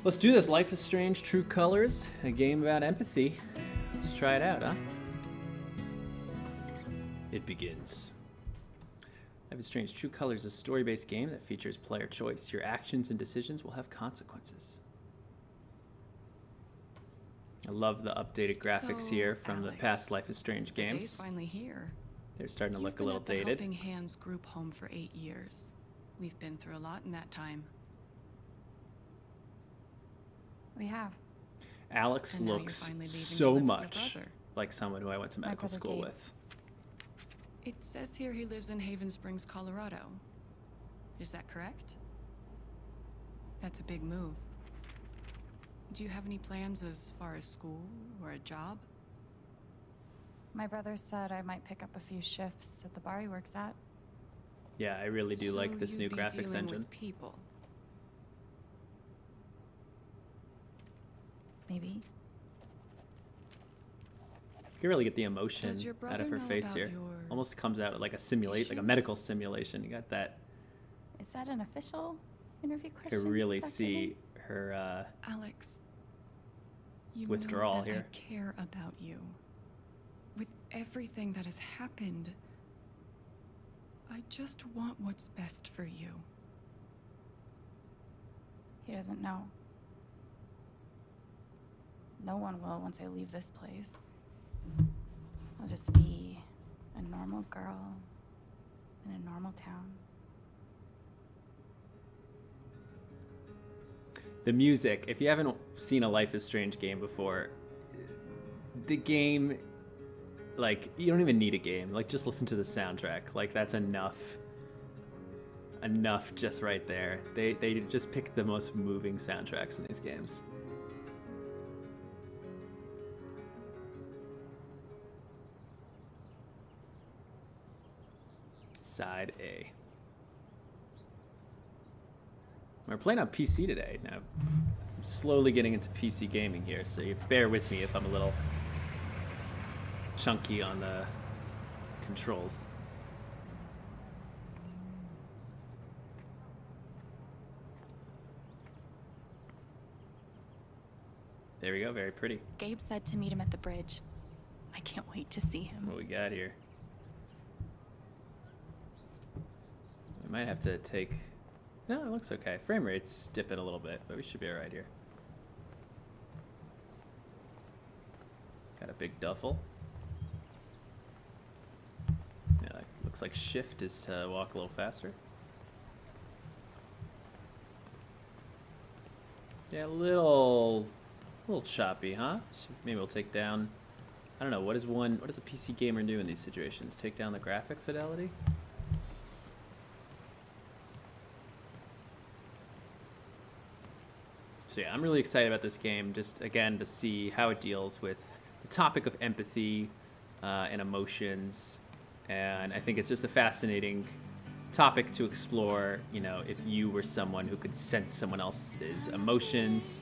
Let's do this. Life is Strange: True Colors, a game about empathy. Let's try it out, huh? It begins. Life is Strange: True Colors is a story-based game that features player choice. Your actions and decisions will have consequences. I love the updated graphics here from the past Life is Strange games. The day's finally here. They're starting to look a little You've been at the dated. Helping Hands group home for 8 years. We've been through a lot in that time. We have. Alex And now you're looks finally leaving to so live with your much brother. like someone who I went to medical brother school Gabe. with. It says here he lives in Haven Springs, Colorado. Is that correct? That's a big move. Do you have any plans as far as school or a job? My brother said I might pick up a few shifts at the bar he works at. Yeah, I really do like this you'd new be graphics dealing engine. with people. Maybe. You can really get the emotion Does your out of brother her know face about here. your Almost comes out like like a issues? medical simulation. You got that. Is that an official interview You question? can really Dr. see Lee? her. Alex, you Withdrawal know that here. I care about you. With everything that has happened, I just want what's best for you. He doesn't know. No one will once I leave this place. I'll just be a normal girl in a normal town. The music, if you haven't seen a Life is Strange game before, the game, like, you don't even need a game. Like, just listen to the soundtrack. Like, that's enough. Enough just right there. They just pick the most moving soundtracks in these games. Side A. We're playing on PC today. Now, I'm slowly getting into PC gaming here, so you bear with me if I'm a little chunky on the controls. There we go, very pretty. Gabe said to meet him at the bridge. I can't wait to see him. What we got here? We might have to take... No, it looks okay. Frame rate's dipping a little bit, but we should be alright here. Got a big duffel. Yeah, looks like shift is to walk a little faster. Yeah, a little choppy, huh? Maybe we'll take down... I don't know, what does a PC gamer do in these situations? Take down the graphic fidelity? So yeah, I'm really excited about this game, just again to see how it deals with the topic of empathy and emotions. And I think it's just a fascinating topic to explore, you know, if you were someone who could sense someone else's emotions,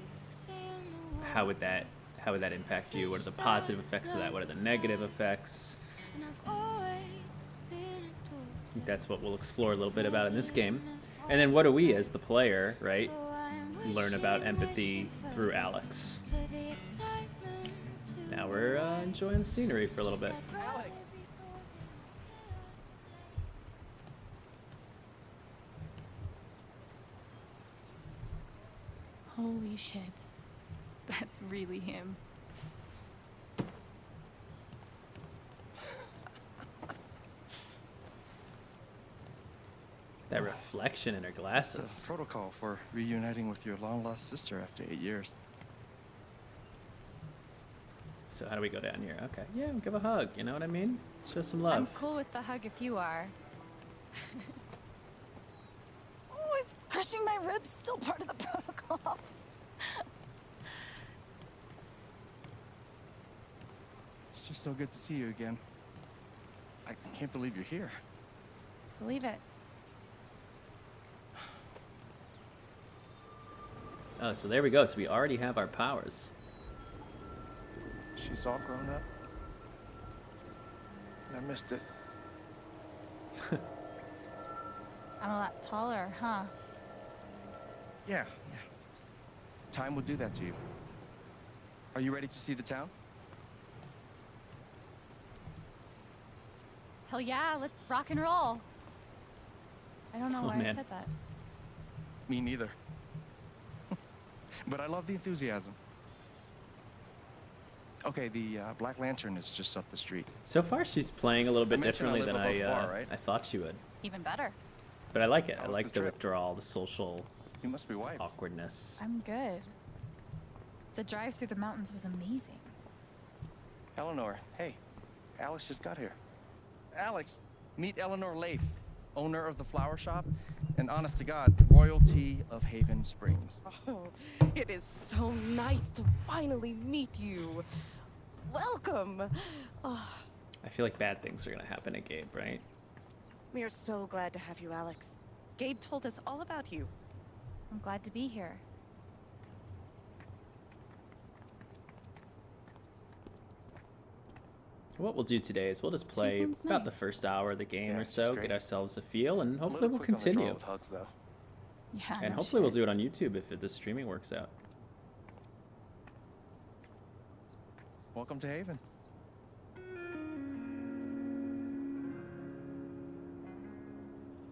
how would that impact you? What are the positive effects of that? What are the negative effects? I think that's what we'll explore a little bit about in this game. And then what do we as the player, right, learn about empathy through Alex. Now we're enjoying the scenery for a little bit. Alex! Holy shit. That's really him. That reflection in her It's glasses. a protocol for reuniting with your long-lost sister after 8 years. So how do we go down here? Okay, yeah, give a hug, you know what I mean? Show some love. I'm cool with the hug if you are. Oh, is crushing my ribs still part of the protocol? It's just so good to see you again. I can't believe you're here. Believe it. Oh, so there we go. So we already have our powers. She's all grown up. And I missed it. I'm a lot taller, huh? Yeah. time will do that to you. Are you ready to see the town? Hell yeah, let's rock and roll. I don't know Oh, why I man. said that. Me neither. But I love the enthusiasm. Okay, the Black Lantern is just up the street. So far, she's playing a little bit I mentioned I differently than live above the bar, right? I thought she would. Even better. But I like it. How I was like the the trip? withdrawal, the social You must be wiped. awkwardness. I'm good. The drive through the mountains was amazing. Eleanor, hey, Alex just got here. Alex, meet Eleanor Lath, owner of the flower shop, and honest to God, royalty of Haven Springs. Oh, it is so nice to finally meet you. Welcome. Oh, I feel like bad things are gonna happen to Gabe, right? we are so glad to have you, Alex. Gabe told us all about you. I'm glad to be here. What we'll do today is we'll just play seems about the nice. first hour of the game Yeah, or she's so, great. get ourselves a feel, and A hopefully little we'll quick on the draw continue. with hugs, though. Yeah. And no hopefully we'll shit. do it on YouTube if the streaming works out. Welcome to Haven.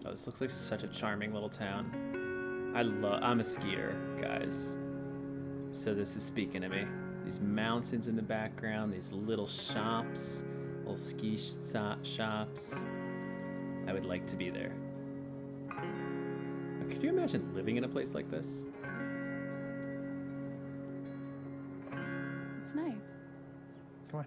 Oh, this looks like such a charming little town. I'm a skier, guys. So this is speaking to me. These mountains in the background, these little shops, little ski shops. I would like to be there. Now, could you imagine living in a place like this? It's nice. Come on.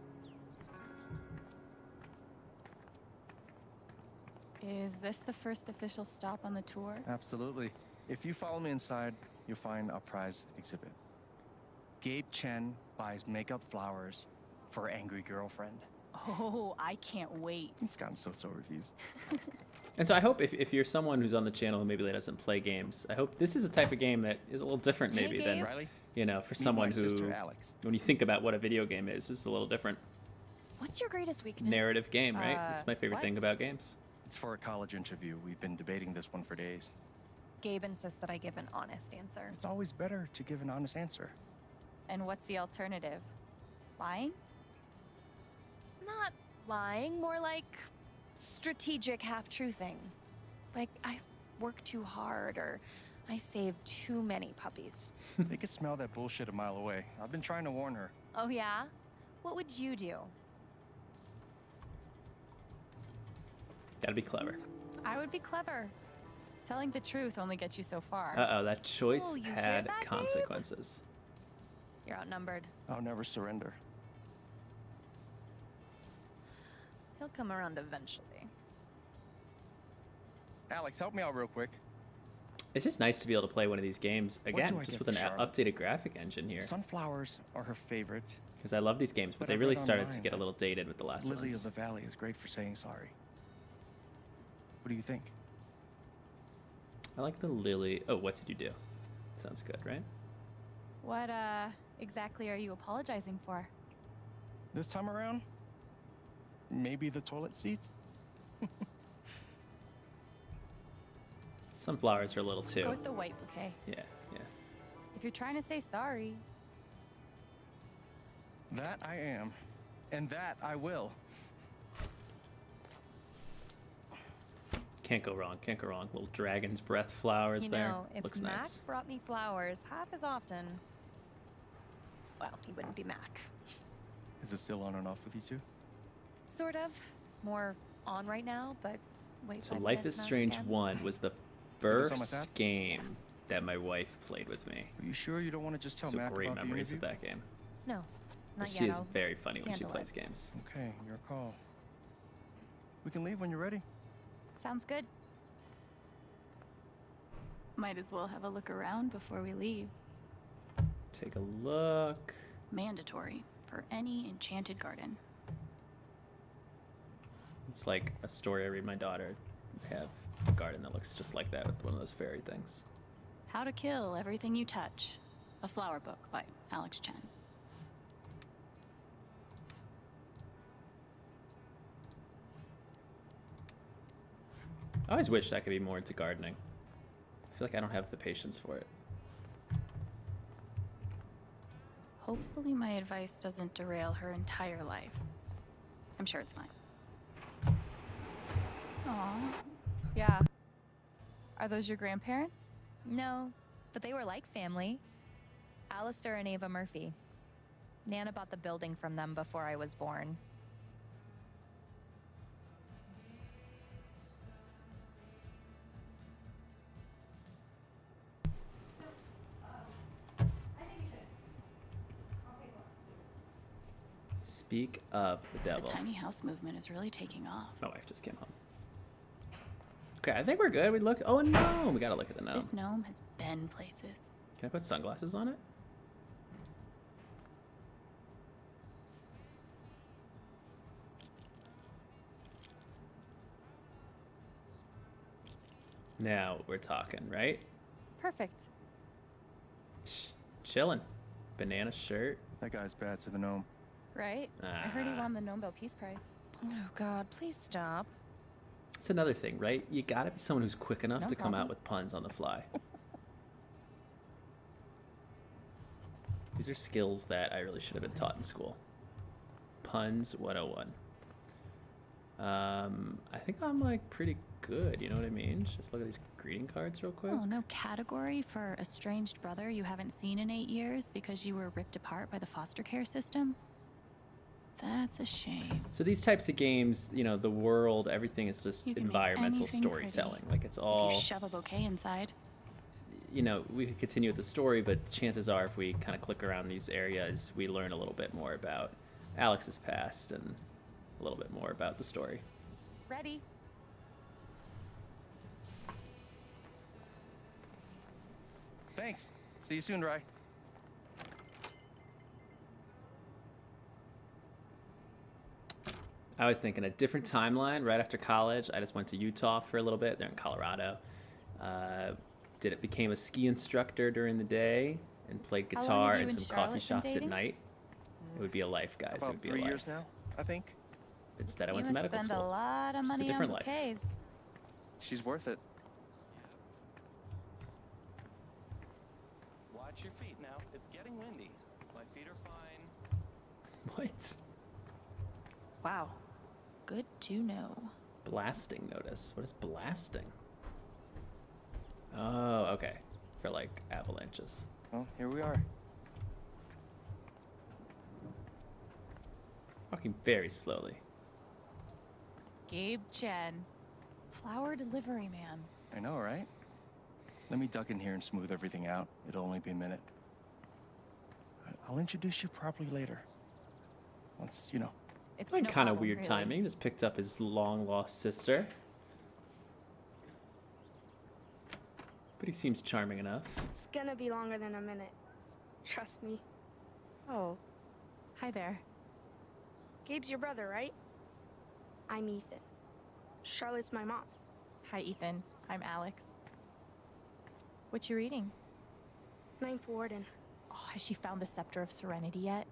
Is this the first official stop on the tour? Absolutely. If you follow me inside, you'll find our prize exhibit. Gabe Chen buys makeup flowers for her angry girlfriend. Oh, I can't wait. It's gotten so-so reviews. And so I hope if you're someone who's on the channel who maybe doesn't play games, I hope this is a type of game that is a little different Hey, maybe than, Gabe. Riley, you know, for meet someone my who, sister Alex. when you think about what a video game is, this is a little different. What's your greatest weakness? Narrative game, right? It's my favorite what? thing about games. It's for a college interview. We've been debating this one for days. Gabe insists that I give an honest answer. It's always better to give an honest answer. And what's the alternative? Lying? Not lying, more like strategic half-truthing. Like, I work too hard or I save too many puppies. They could smell that bullshit a mile away. I've been trying to warn her. Oh yeah? What would you do? That'd be clever. I would be clever. Telling the truth only gets you so far. Uh-oh, that choice Oh, you hear had that, Gabe? consequences. You're outnumbered. I'll never surrender. He'll come around eventually. Alex, help me out real quick. It's just nice to be able to play one of these games, again, do I just get with for an Charlotte? updated graphic engine here. Sunflowers are her favorite. Because I love these games, but But they I really read started to online get a that little dated with the last Lily ones. of the Valley is great for saying sorry. What do you think? I like the lily. Oh, what did you do? Sounds good, right? What, exactly are you apologizing for? This time around, maybe the toilet seat? Sunflowers are a little too. Go with the white bouquet. Yeah, yeah. If you're trying to say sorry, That I am. And that I will. Can't go wrong. Can't go wrong. Little dragon's breath flowers You there. know, if Looks Mac nice. brought me flowers half as often, well, he wouldn't be Mac. Is it still on and off with you two? Sort of. More on right now, but wait. So 5 Life is minutes and Strange again. 1 was the this on my first tab? game that my wife played with me. Are you sure you don't want to just tell So Mac great about the memories interview? of that game. No, not She yet. is I'll very funny when she handle plays it. games. Okay, your call. We can leave when you're ready. sounds good. Might as well have a look around before we leave. Take a look. Mandatory for any enchanted garden. It's like a story I read my daughter. I have a garden that looks just like that with one of those fairy things. How to Kill Everything You Touch. A flower book by Alex Chen. I always wished I could be more into gardening. I feel like I don't have the patience for it. Hopefully, my advice doesn't derail her entire life. I'm sure it's fine. Aw. Yeah. Are those your grandparents? No, but they were like family. Alistair and Ava Murphy. Nana bought the building from them before I was born. Speak of the The devil. tiny house movement is really taking off. My wife just came home. Okay, I think we're good. We looked. Oh no, we gotta look at the gnome. This gnome has been places. Can I put sunglasses on it? Now we're talking, right? Perfect. Chilling. Banana shirt. That guy's bad to the gnome. Right? I heard he Ah. won the Nobel Peace Prize. Oh God, please stop. It's another thing, right? You gotta be someone who's quick enough No to come problem. out with puns on the fly. These are skills that I really should have been taught in school. Puns 101. I think I'm like pretty good, you know what I mean? Just look at these greeting cards real quick. Oh, no category for estranged brother you haven't seen in 8 years because you were ripped apart by the foster care system? That's a shame. So these types of games, you know, the world, everything is just You can make environmental anything storytelling. pretty. Like it's If all, you shove a bouquet inside. you know, we could continue with the story, but chances are if we kind of click around these areas, we learn a little bit more about Alex's past and a little bit more about the story. Ready? Thanks. See you soon, Rye. I was thinking a different timeline right after college. I just went to Utah for a little bit. They're in Colorado. Became a ski instructor during the day and played How long guitar have you in and some Charlotte coffee been shops at dating? night. It would be a life, guys. It About would be 3 a life. years now, I think. Instead, I You went to must medical spend school. a lot of Just a money on different life. bouquets. She's worth it. Watch your feet now. It's getting windy. My feet are fine. What? Wow. Good to know. Blasting notice. What is blasting? Oh, okay. For like avalanches. Well, here we are. Walking very slowly. Gabe Chen. Flower delivery man. I know, right? Let me duck in here and smooth everything out. It'll only be a minute. I'll introduce you properly later. Once, you know. It's Like no kind of problem, weird really. timing. Just picked up his long lost sister. But he seems charming enough. It's gonna be longer than a minute. Trust me. Oh. Hi there. Gabe's your brother, right? I'm Ethan. Charlotte's my mom. Hi, Ethan. I'm Alex. What you reading? Ninth Warden. Oh, has she found the Scepter of Serenity yet?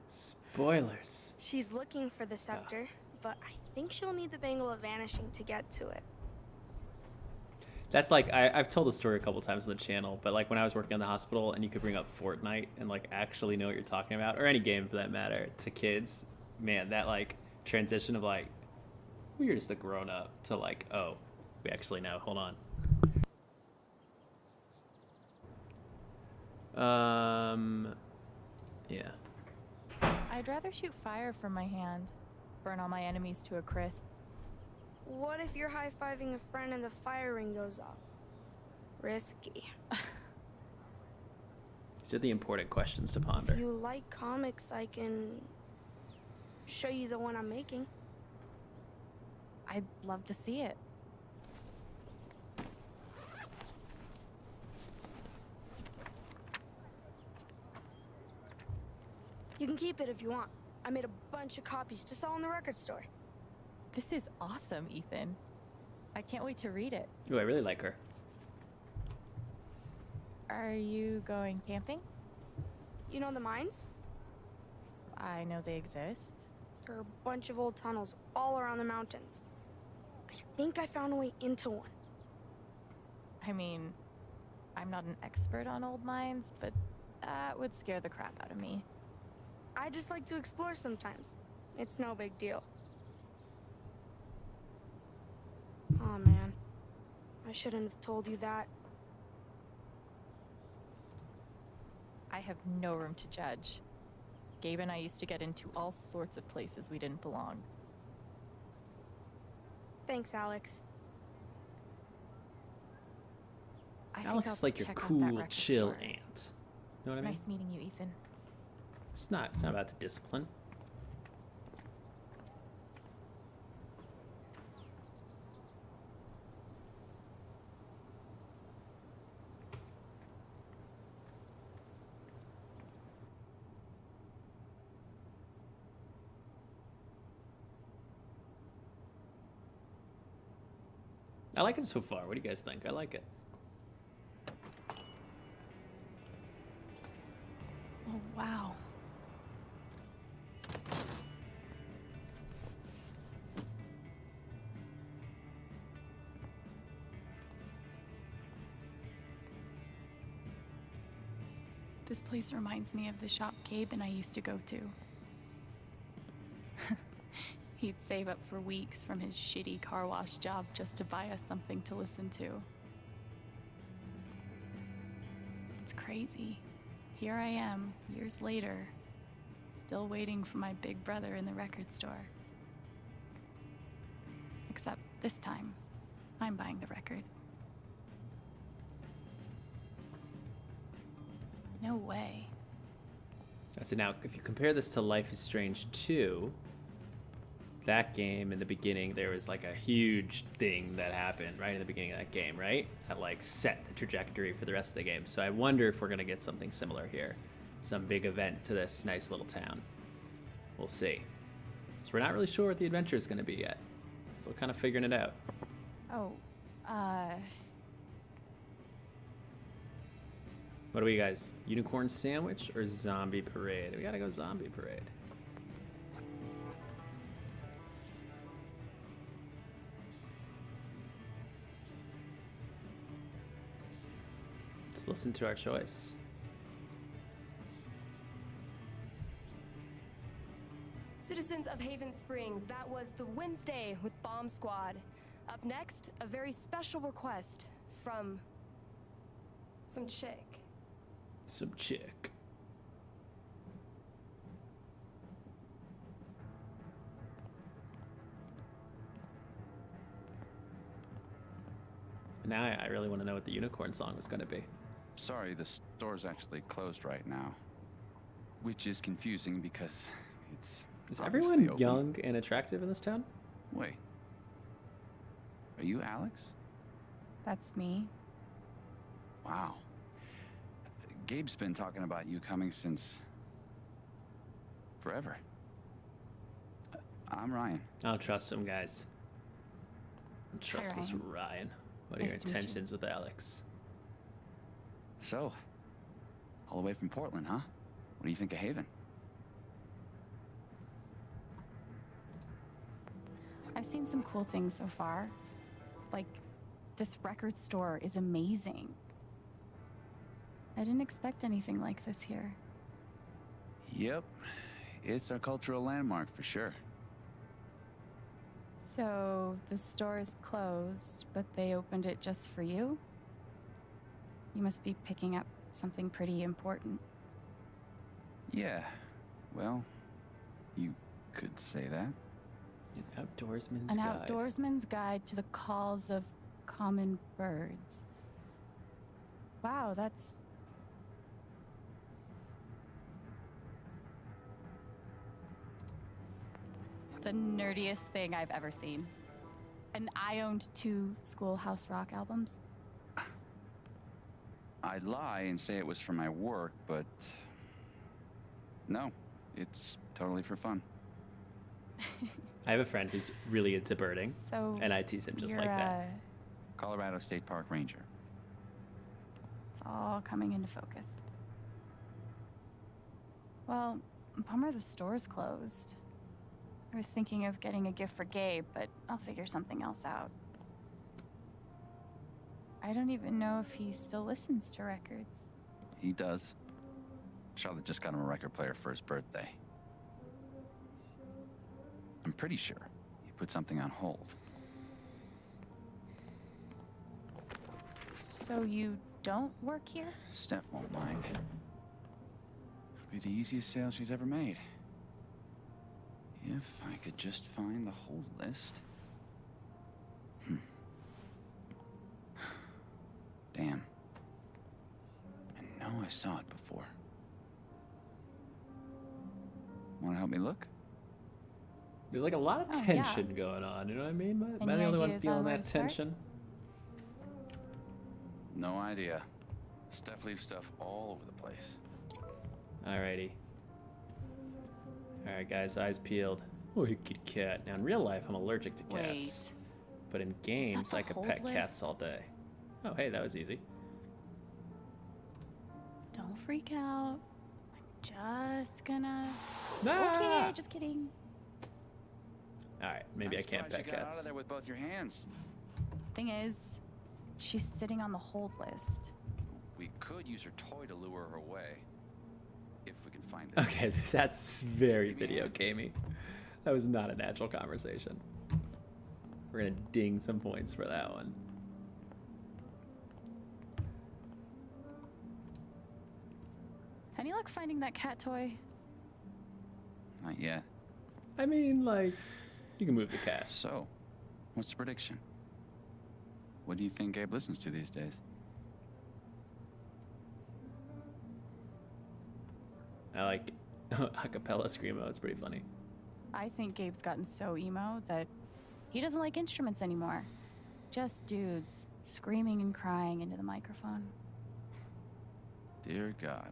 Spoilers. She's looking for the scepter, but I think she'll need the Bangle of Vanishing to get to it. That's like I've told the story a couple times on the channel, but like when I was working in the hospital and you could bring up Fortnite and like actually know what you're talking about, or any game for that matter, to kids, man, that like transition of like we're just a grown up to like, oh, we actually know. Hold on. Yeah. I'd rather shoot fire from my hand. Burn all my enemies to a crisp. What if you're high-fiving a friend and the fire ring goes off? Risky. These are the important questions to If ponder. you like comics, I can show you the one I'm making. I'd love to see it. You can keep it if you want. I made a bunch of copies to sell in the record store. This is awesome, Ethan. I can't wait to read it. Ooh, I really like her. Are you going camping? You know the mines? I know they exist. There are a bunch of old tunnels all around the mountains. I think I found a way into one. I mean, I'm not an expert on old mines, but That would scare the crap out of me. I just like to explore sometimes. It's no big deal. Oh man. I shouldn't have told you that. I have no room to judge. Gabe and I used to get into all sorts of places we didn't belong. Thanks, Alex. I Alex think is I'll like your check out that cool, record chill store. aunt. Know what I mean? Nice meeting you, Ethan. It's not about the discipline. I like it so far. What do you guys think? I like it. Oh, wow. This place reminds me of the shop Gabe and I used to go to. He'd save up for weeks from his shitty car wash job just to buy us something to listen to. It's crazy. Here I am, years later, still waiting for my big brother in the record store. Except this time, I'm buying the record. No way. So now, if you compare this to Life is Strange 2, that game in the beginning, there was like a huge thing that happened right in the beginning of that game, right? That like set the trajectory for the rest of the game. So I wonder if we're gonna get something similar here, some big event to this nice little town. We'll see. So we're not really sure what the adventure is gonna be yet. Still kind of figuring it out. Oh, What do we guys? Unicorn sandwich or zombie parade? We gotta go zombie parade. Let's listen to our choice. Citizens of Haven Springs, that was the Wednesday with Bomb Squad. Up next, a very special request from some chick. Some chick. Now I really want to know what the unicorn song was going to be. Sorry, the store's actually closed right now. Which is confusing because it's Is obviously everyone open. young and attractive in this town? Wait. Are you Alex? that's me. Wow. Gabe's been talking about you coming since forever. I'm Ryan. I don't trust him, guys. I don't trust this Ryan. Ryan. What are Nice your to meet you. intentions with Alex? So, all the way from Portland, huh? What do you think of Haven? I've seen some cool things so far. Like, this record store is amazing. I didn't expect anything like this here. Yep. It's a cultural landmark for sure. So, the store is closed, but they opened it just for you? You must be picking up something pretty important. Yeah. Well, you could say that. An outdoorsman's An guide. outdoorsman's guide to the calls of common birds. Wow, that's... the nerdiest thing I've ever seen. And I owned 2 Schoolhouse Rock albums. I'd lie and say it was for my work, but no, it's totally for fun. I have a friend who's really into birding, So and I tease him just you're, like that. Colorado State Park Ranger. It's all coming into focus. Well, bummer the store's closed. I was thinking of getting a gift for Gabe, but I'll figure something else out. I don't even know if he still listens to records. He does. Charlotte just got him a record player for his birthday. I'm pretty sure he put something on hold. So you don't work here? Steph won't mind. It'll be the easiest sale she's ever made. If I could just find the hold list. Damn. I know I saw it before. Want to help me look? There's like a lot of Oh, yeah. tension going on. You know what I mean? Am I Any the only one ideas feeling on where that to start? tension? No idea. Steph leaves stuff all over the place. Alrighty. Alright, guys, eyes peeled. Oh, a kitty cat. Now, in real life, I'm allergic to cats. Wait. But in games, the I could hold pet cats list? all day. Oh, hey, that was easy. Don't freak out. I'm just gonna. Ah! Okay, just kidding. Alright, maybe I'm I can't surprised pet you got out cats. of there with both your hands. Thing is, she's sitting on the hold list. We could use her toy to lure her away. If we can find it. Okay, that's very Give me a video hand. gamey. That was not a natural conversation. We're gonna ding some points for that one. Any luck finding that cat toy? Not yet. I mean, like, you can move the cat. So, what's the prediction? What do you think Gabe listens to these days? I like acapella screamo. It's pretty funny. I think Gabe's gotten so emo that he doesn't like instruments anymore. Just dudes screaming and crying into the microphone. Dear God.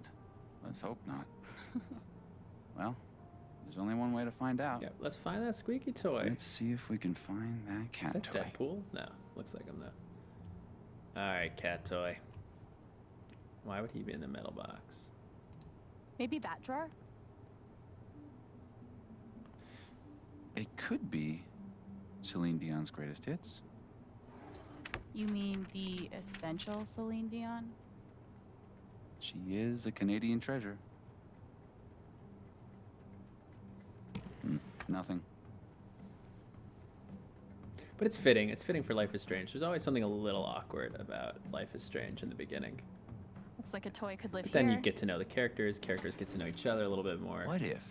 Let's hope not. Well, there's only one way to find out. Yeah, let's find that squeaky toy. Let's see if we can find that Is cat that toy. Deadpool? No, looks like him though. Alright, cat toy. Why would he be in the metal box? Maybe that drawer? It could be Celine Dion's greatest hits. You mean the essential Celine Dion? She is a Canadian treasure. Nothing. But it's fitting. It's fitting for Life is Strange. There's always something a little awkward about Life is Strange in the beginning. Looks like a toy could live But then here. you get to know the characters. Characters get to know each other a little bit more. What if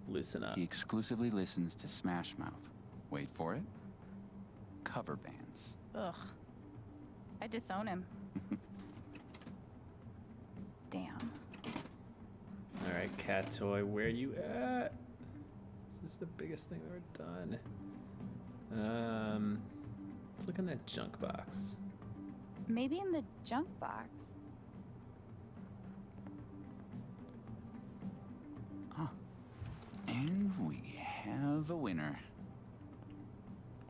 Loosen up. he exclusively listens to Smash Mouth? Wait for it. Cover bands. Ugh. I disown him. Damn. Alright, cat toy, where you at? This is the biggest thing I've ever done. Let's look in that junk box. Maybe in the junk box. Ah. And we have a winner.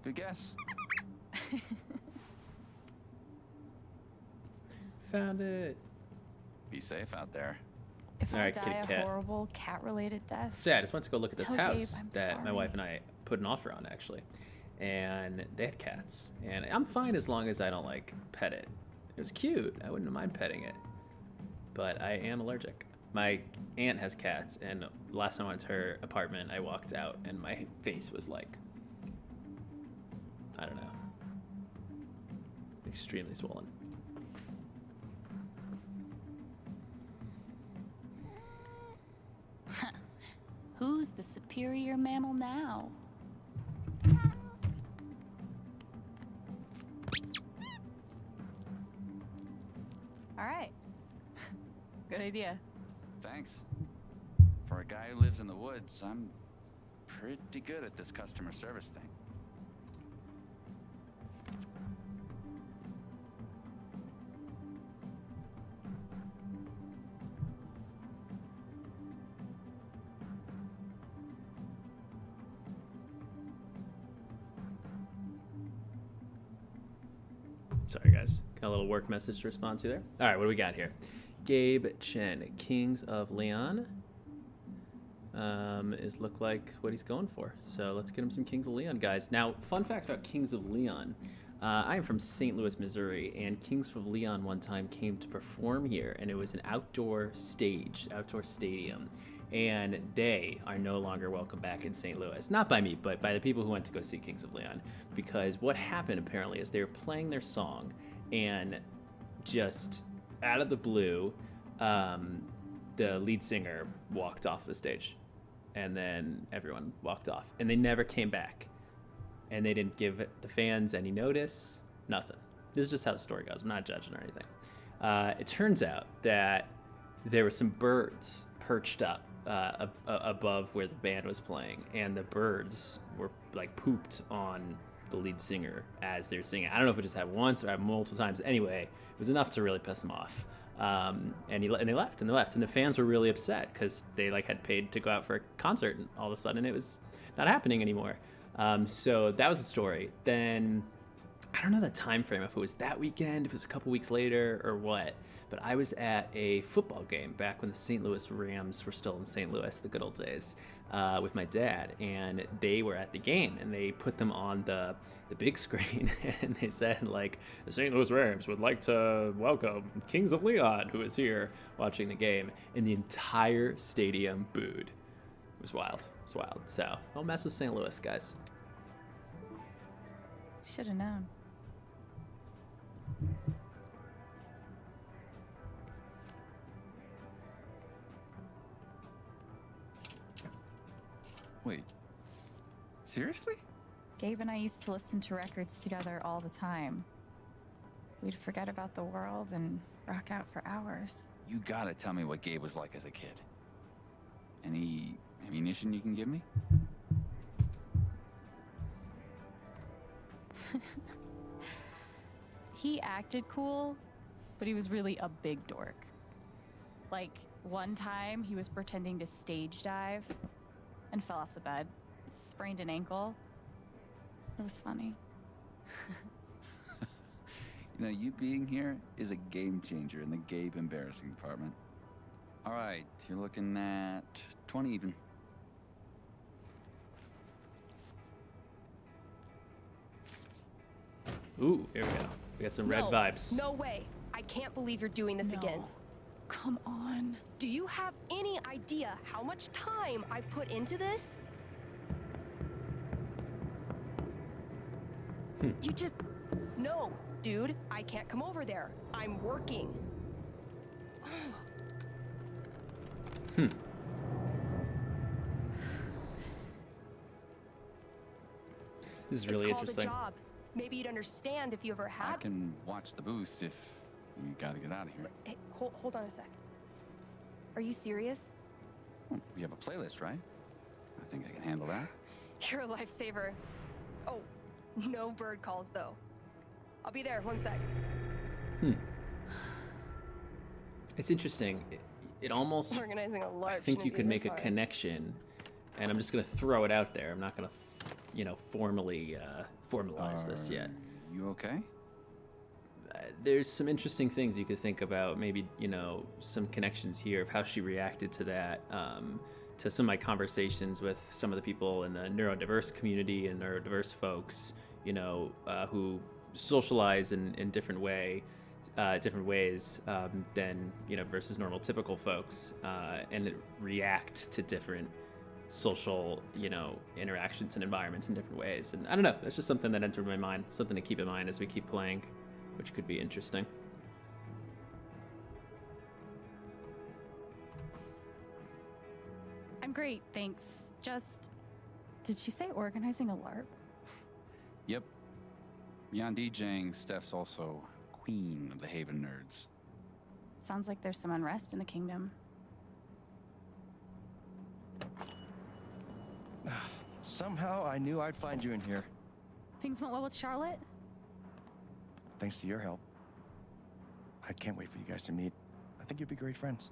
Good guess. Found it. Be safe out there. If All I right, die kitty a cat. horrible cat-related death, So yeah, I just went to go look at this Tell Gabe house I'm that my sorry. wife and I put an offer on actually. And they had cats. And I'm fine as long as I don't like pet it. It was cute. I wouldn't mind petting it. But I am allergic. My aunt has cats, and last time I went to her apartment, I walked out and my face was like, I don't know, extremely swollen. who's the superior mammal now? All right. Good idea. Thanks. For a guy who lives in the woods, I'm pretty good at this customer service thing. Sorry, guys. Got a little work message to respond to there. All right, what do we got here? Gabe Chen, Kings of Leon, is look like what he's going for. So let's get him some Kings of Leon, guys. Now, fun facts about Kings of Leon. I am from St. Louis, Missouri, and Kings of Leon one time came to perform here, and it was an outdoor stage, outdoor stadium, and they are no longer welcome back in St. Louis. Not by me, but by the people who went to go see Kings of Leon, because what happened apparently is they were playing their song, and just out of the blue, the lead singer walked off the stage, and then everyone walked off, and they never came back. And they didn't give the fans any notice, nothing. This is just how the story goes. I'm not judging or anything. It turns out that there were some birds perched up above where the band was playing, and the birds were like pooped on the lead singer as they're singing. I don't know if it just happened once or happened multiple times. Anyway, it was enough to really piss them off. And they left, and the fans were really upset because they like had paid to go out for a concert, and all of a sudden it was not happening anymore. So that was the story. Then I don't know the time frame, if it was that weekend, if it was a couple weeks later or what, but I was at a football game back when the St. Louis Rams were still in St. Louis, the good old days, with my dad, and they were at the game, and they put them on the big screen, and they said, like, the St. Louis Rams would like to welcome Kings of Leon, who is here watching the game, and the entire stadium booed. It was wild. It's wild. So don't mess with St. Louis, guys. Should have known. Wait. Seriously? Gabe and I used to listen to records together all the time. We'd forget about the world and rock out for hours. You gotta tell me what Gabe was like as a kid. Any ammunition you can give me? He acted cool, but he was really a big dork. Like, one time he was pretending to stage dive and fell off the bed, sprained an ankle. It was funny. You know, you being here is a game changer in the Gabe embarrassing department. All right, you're looking at 20 even. Ooh, here we go. We got some red vibes. No way. I can't believe you're doing this again. Come on. Do you have any idea how much time I've put into this? You just... No, dude. I can't come over there. I'm working. This is really it's called interesting. A job. Maybe you'd understand if you ever had... I can watch the booth if you gotta get out of here. Hey, hold on a sec. Are you serious? Well, we have a playlist, right? I think I can handle that. You're a lifesaver. Oh, no bird calls, though. I'll be there, 1 sec. It's interesting. It almost... Organizing a LARP. I think you could make a connection, and I'm just going to throw it out there. I'm not going to, formally formalize this yet. You okay? There's some interesting things you could think about. Maybe, some connections here of how she reacted to that, to some of my conversations with some of the people in the neurodiverse community and neurodiverse folks, who socialize in different ways than, versus normal typical folks, and react to different social, interactions and environments in different ways. And I don't know, that's just something that entered my mind, something to keep in mind as we keep playing, which could be interesting. I'm great, thanks. Just... Did she say organizing a LARP? Yep. Beyond DJing, Steph's also queen of the Haven nerds. Sounds like there's some unrest in the kingdom. Somehow I knew I'd find you in here. Things went well with Charlotte? Thanks to your help. I can't wait for you guys to meet. I think you'd be great friends.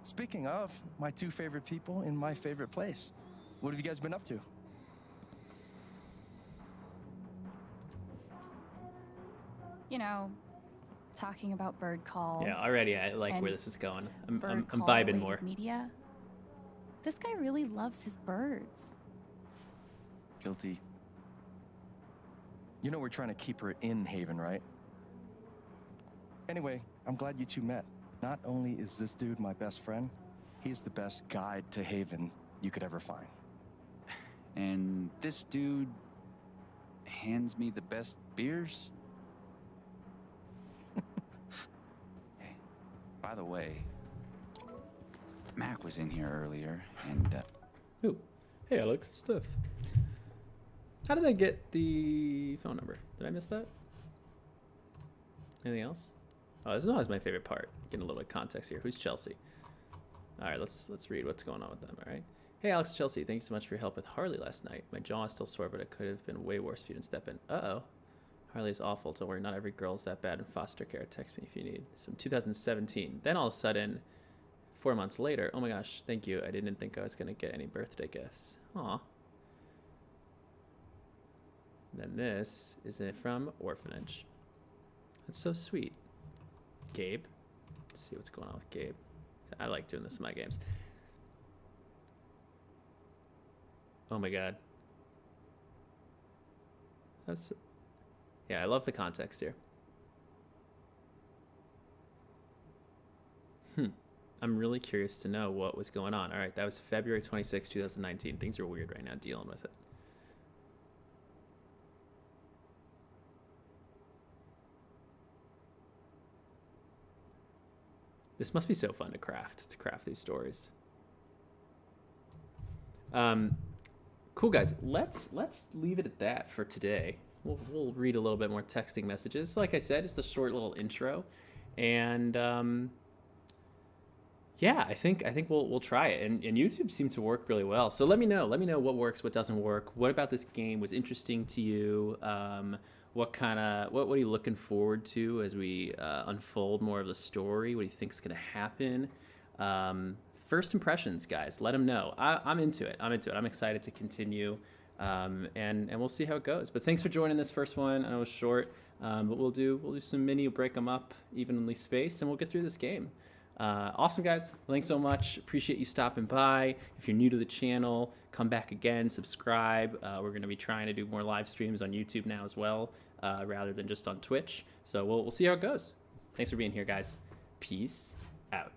Speaking of, my two favorite people in my favorite place. What have you guys been up to? Talking about bird calls. Yeah, already I like where this is going. I'm bird vibing call-related more. Media. This guy really loves his birds. Guilty. You know we're trying to keep her in Haven, right? Anyway, I'm glad you two met. Not only is this dude my best friend, he's the best guide to Haven you could ever find. And this dude hands me the best beers? Hey, by the way, Mac was in here earlier, and Ooh. Hey, Alex, it's Steph. How did I get the phone number? Did I miss that? Anything else? Oh, this is always my favorite part. Getting a little bit of context here. Who's Chelsea? All right, let's read what's going on with them. All right. Hey, Alex, Chelsea. Thank you so much for your help with Harley last night. My jaw is still sore, but it could have been way worse if you didn't step in. Uh-oh. Harley is awful. Don't worry, not every girl's that bad in foster care. Text me if you need. It's from 2017. Then all of a sudden, 4 months later, oh my gosh, thank you. I didn't think I was going to get any birthday gifts. Aw. Then this is it from Orphanage. That's so sweet. Gabe. Let's see what's going on with Gabe. I like doing this in my games. Oh my god. Yeah, I love the context here. I'm really curious to know what was going on. All right, that was February 26, 2019. Things are weird right now dealing with it. This must be so fun to craft these stories. Cool guys, let's leave it at that for today. We'll read a little bit more texting messages. Like I said, just a short little intro, and yeah, I think we'll try it. And YouTube seemed to work really well. So let me know what works, what doesn't work. What about this game was interesting to you? What are you looking forward to as we unfold more of the story? What do you think is going to happen? First impressions, guys. Let them know. I'm into it. I'm excited to continue, and we'll see how it goes. But thanks for joining this first one. I know it was short, but we'll do some mini, break them up evenly spaced, and we'll get through this game. Awesome, guys. Thanks so much. Appreciate you stopping by. If you're new to the channel, come back again, subscribe. We're going to be trying to do more live streams on YouTube now as well, rather than just on Twitch. So we'll see how it goes. Thanks for being here, guys. Peace out.